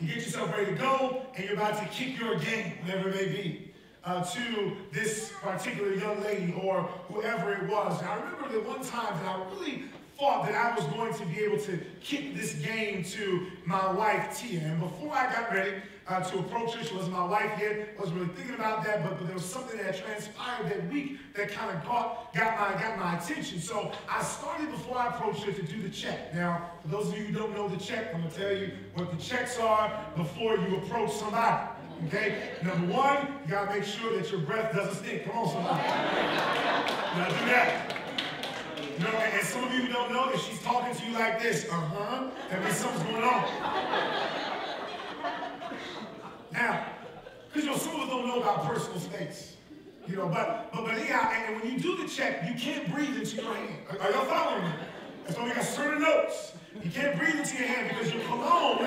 You get yourself ready to go, and you're about to kick your game, whatever it may be, to this particular young lady or whoever it was. And I remember that one time that I really thought that I was going to be able to kick this game to my wife, Tia. And before I got ready to approach her, she wasn't my wife yet, I wasn't really thinking about that, but there was something that transpired that week that kind of got my attention. So I started, before I approached her, to do the check. Now, for those of you who don't know the check, I'm going to tell you what the checks are before you approach somebody. Okay? Number one, you got to make sure that your breath doesn't stink. Come on, somebody. Now do that. You know, and some of you don't know that she's talking to you like this. That means something's going on. Now, because some of us don't know about personal space. But anyhow, and when you do the check, you can't breathe into your hand. Are y'all following me? That's why we got certain notes. You can't breathe into your hand because your cologne,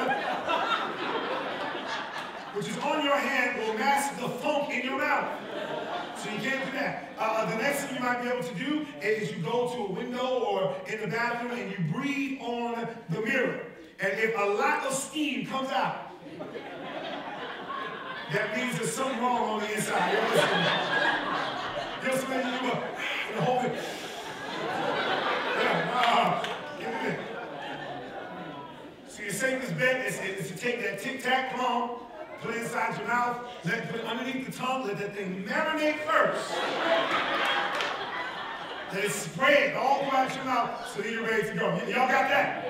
which is on your hand, will mask the funk in your mouth. So you can't do that. The next thing you might be able to do is you go to a window or in the bathroom and you breathe on the mirror. And if a lot of steam comes out, that means there's something wrong on the inside. You understand? You hold it. Yeah, so your safest bet is to take that Tic Tac, come on, put it inside your mouth, put it underneath the tongue, let that thing marinate first. Let it spread all throughout your mouth so then you're ready to go. Y'all got that?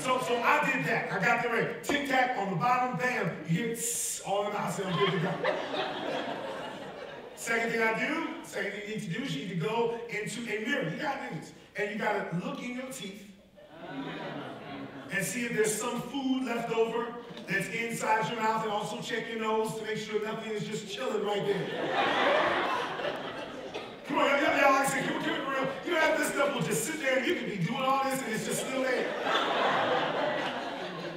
So I did that. I got the ready. Tic Tac on the bottom, bam, you hear all in the mouth. I said, I'm good to go. Second thing you need to do is you need to go into a mirror. You got to do this. And you got to look in your teeth and see if there's some food left over that's inside your mouth, and also check your nose to make sure nothing is just chilling right there. Come on, y'all, like I said, keep it real. You know, this stuff will just sit there and you can be doing all this and it's just still there.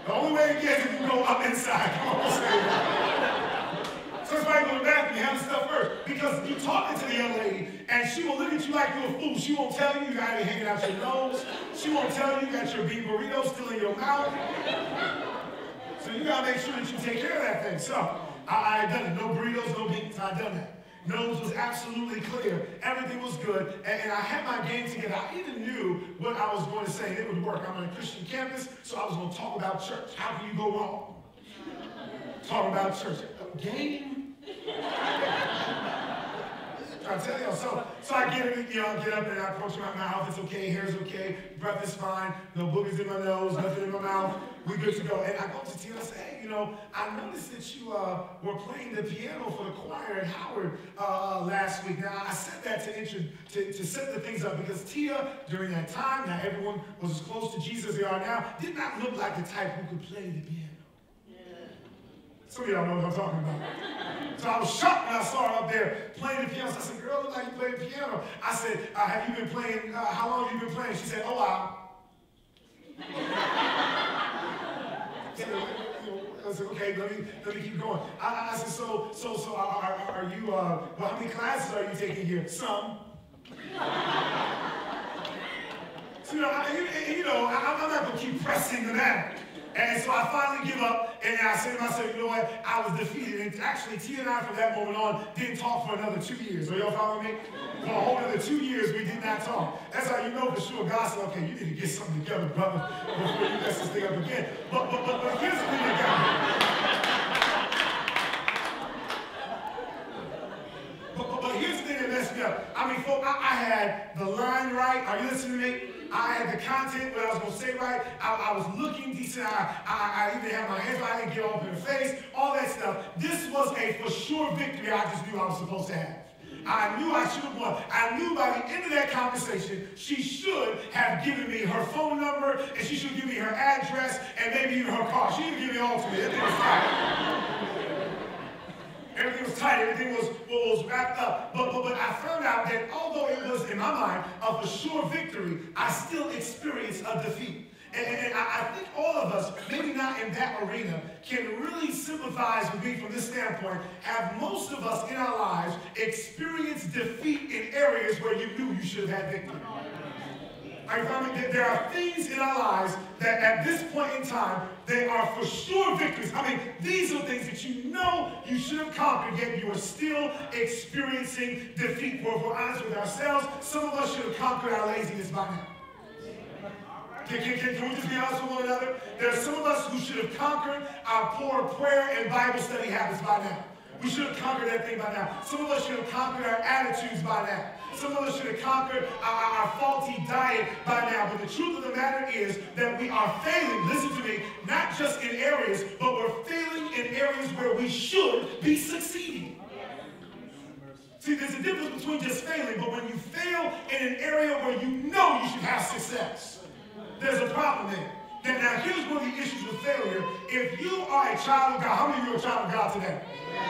The only way to get it is if you go up inside. Come on, say that. So that's why you go to the bathroom, you have the stuff first. Because you're talking to the young lady and she will look at you like you're a fool. She won't tell you got it hanging out your nose. She won't tell you got your beef burrito still in your mouth. So you gotta make sure that you take care of that thing. So I done it. No burritos, no beans. I done that. Nose was absolutely clear. Everything was good. And I had my game together. I even knew what I was going to say. And it would work. I'm on a Christian campus, so I was going to talk about church. How can you go wrong? Talk about church. Game? I tell y'all. So I get up and I approach my mouth. It's okay. Hair's okay. Breath is fine. No boogers in my nose. Nothing in my mouth. We good to go. And I go to Tia and I say, hey, I noticed that you were playing the piano for the choir at Howard last week. Now, I said that to set the things up because Tia, during that time, now everyone was as close to Jesus as they are now, did not look like the type who could play the piano. Some of y'all know what I'm talking about. So I was shocked when I saw her up there playing the piano. So I said, girl, look like you play the piano. I said, have you been playing, how long have you been playing? She said, oh, wow. I said, okay, let me keep going. I said, so are you, well, how many classes are you taking here? Some. So, I'm not going to keep pressing the matter. And so I finally give up, and I say to myself, you know what, I was defeated. And actually, Tia and I, from that moment on, didn't talk for another 2 years. Are y'all following me? For a whole other 2 years, we did not talk. That's how you know for sure God said, okay, you need to get something together, brother, before you mess this thing up again. But here's the thing that got me. But here's the thing that messed me up. I mean, folks, I had the line right. Are you listening to me? I had the content, what I was going to say right. I was looking decent. I even had my hands right. I didn't get off in the face. All that stuff. This was a for sure victory I just knew I was supposed to have. I knew I should have won. I knew by the end of that conversation, she should have given me her phone number, and she should give me her address, and maybe even her car. She didn't give me all to me. Everything was tight. Everything was tight. Everything was wrapped up. But I found out that although it was, in my mind, a for sure victory, I still experienced a defeat. And I think all of us, maybe not in that arena, can really sympathize with me from this standpoint. Have most of us in our lives experienced defeat in areas where you knew you should have had victory? Are you following me? There are things in our lives that at this point in time, they are for sure victories. I mean, these are things that you know you should have conquered, yet you are still experiencing defeat. For if we're honest with ourselves, some of us should have conquered our laziness by now. Can we just be honest with one another? There are some of us who should have conquered our poor prayer and Bible study habits by now. We should have conquered that thing by now. Some of us should have conquered our attitudes by now. Some of us should have conquered our faulty diet by now. But the truth of the matter is that we are failing, listen to me, not just in areas, but we're failing in areas where we should be succeeding. See, there's a difference between just failing, but when you fail in an area where you know you should have success, there's a problem there. Now, here's one of the issues with failure. If you are a child of God, how many of you are a child of God today?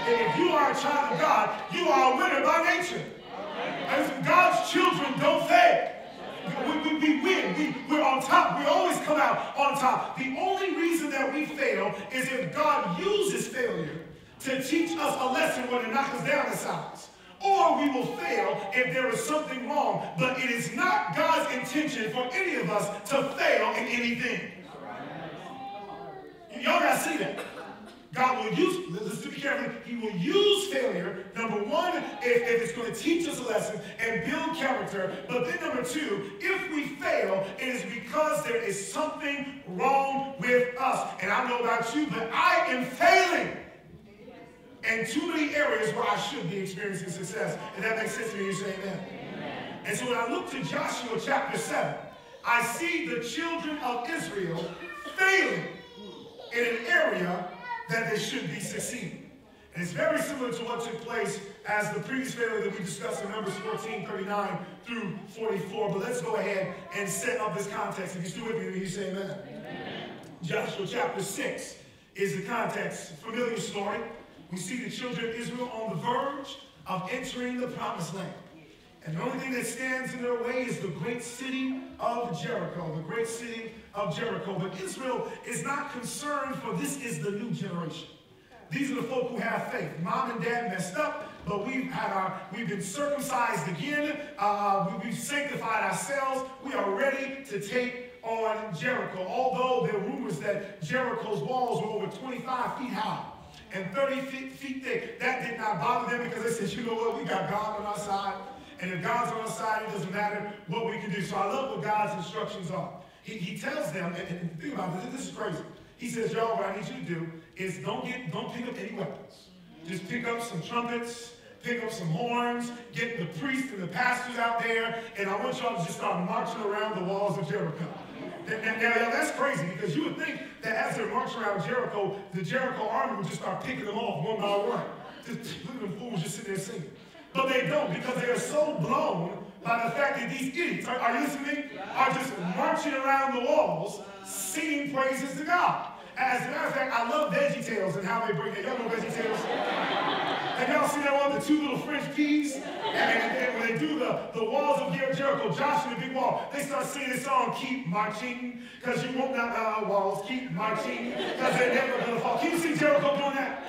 If you are a child of God, you are a winner by nature. And God's children don't fail. We win. We're on top. We always come out on top. The only reason that we fail is if God uses failure to teach us a lesson when it knocks us down the sides. Or we will fail if there is something wrong. But it is not God's intention for any of us to fail in anything. Y'all got to see that. God will use, listen to me carefully, he will use failure, number one, if it's going to teach us a lesson and build character. But then number two, if we fail, it is because there is something wrong with us. And I don't know about you, but I am failing in too many areas where I should be experiencing success. And that makes sense to me, you say amen. And so when I look to Joshua chapter 7, I see the children of Israel failing in an area that they should be succeeding. And it's very similar to what took place as the previous failure that we discussed in Numbers 14:39 through 44. But let's go ahead and set up this context. If you're still with me, you say amen. Joshua chapter 6 is the context. Familiar story. We see the children of Israel on the verge of entering the promised land. And the only thing that stands in their way is the great city of Jericho. The great city of Jericho. But Israel is not concerned, for this is the new generation. These are the folk who have faith. Mom and dad messed up, but we've been circumcised again. We've sanctified ourselves. We are ready to take on Jericho. Although there are rumors that Jericho's walls were over 25 feet high and 30 feet thick, that did not bother them because they said, you know what, we got God on our side. And if God's on our side, it doesn't matter what we can do. So I love what God's instructions are. He tells them, and think about this, this is crazy. He says, y'all, what I need you to do is don't pick up any weapons. Just pick up some trumpets, pick up some horns, get the priests and the pastors out there, and I want y'all to just start marching around the walls of Jericho. Now, that's crazy, because you would think that as they're marching around Jericho, the Jericho army would just start picking them off one by one. Just look at them fools just sitting there singing. But they don't, because they are so blown by the fact that these idiots, are you listening? Are just marching around the walls, singing praises to God. As a matter of fact, I love VeggieTales and how they bring it. Y'all know VeggieTales? Have y'all seen that one, the two little French peas? And when they do the walls of Jericho, Joshua the big wall, they start singing this song, keep marching, because you won't knock down our walls, keep marching, because they're never going to fall. Can you see Jericho doing that?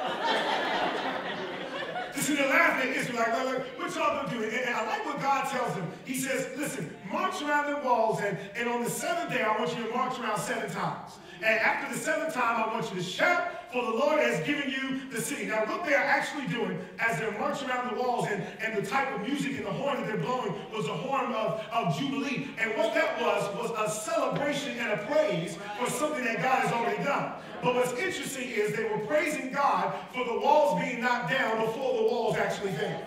Just in the laughing at Israel, like, what y'all gonna do? And I like what God tells them. He says, listen, march around the walls, and on the seventh day, I want you to march around 7 times. And after the 7th time, I want you to shout, for the Lord has given you the city. Now, what they're actually doing as they're marching around the walls, and the type of music and the horn that they're blowing was a horn of Jubilee. And what that was a celebration and a praise for something that God has already done. But what's interesting is they were praising God for the walls being knocked down before the walls actually fell.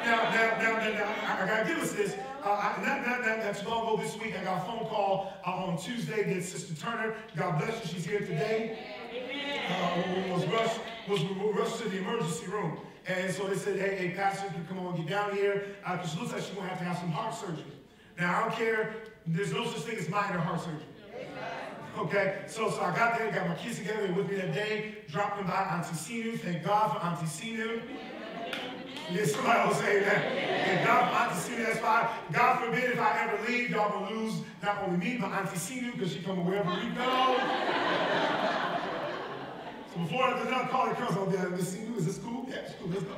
Now, I got to give us this. Not too long ago this week, I got a phone call on Tuesday that Sister Turner, God bless you, she's here today, was rushed to the emergency room. And so they said, hey, Pastor, you come on, get down here, because she looks like she's going to have some heart surgery. Now, I don't care. There's no such thing as minor heart surgery. Okay, so I got there, got my kids together, they were with me that day, dropped them by Auntie Sinu. Thank God for Auntie Sinu. Yes, somebody will say that. And God for Auntie Sinu, that's fine. God forbid if I ever leave, y'all gonna lose not only me, but Auntie Sinu, because she come wherever we go. So before the call comes, I'll be like, Miss Sinu, is this cool? Yeah, it's cool, let's go.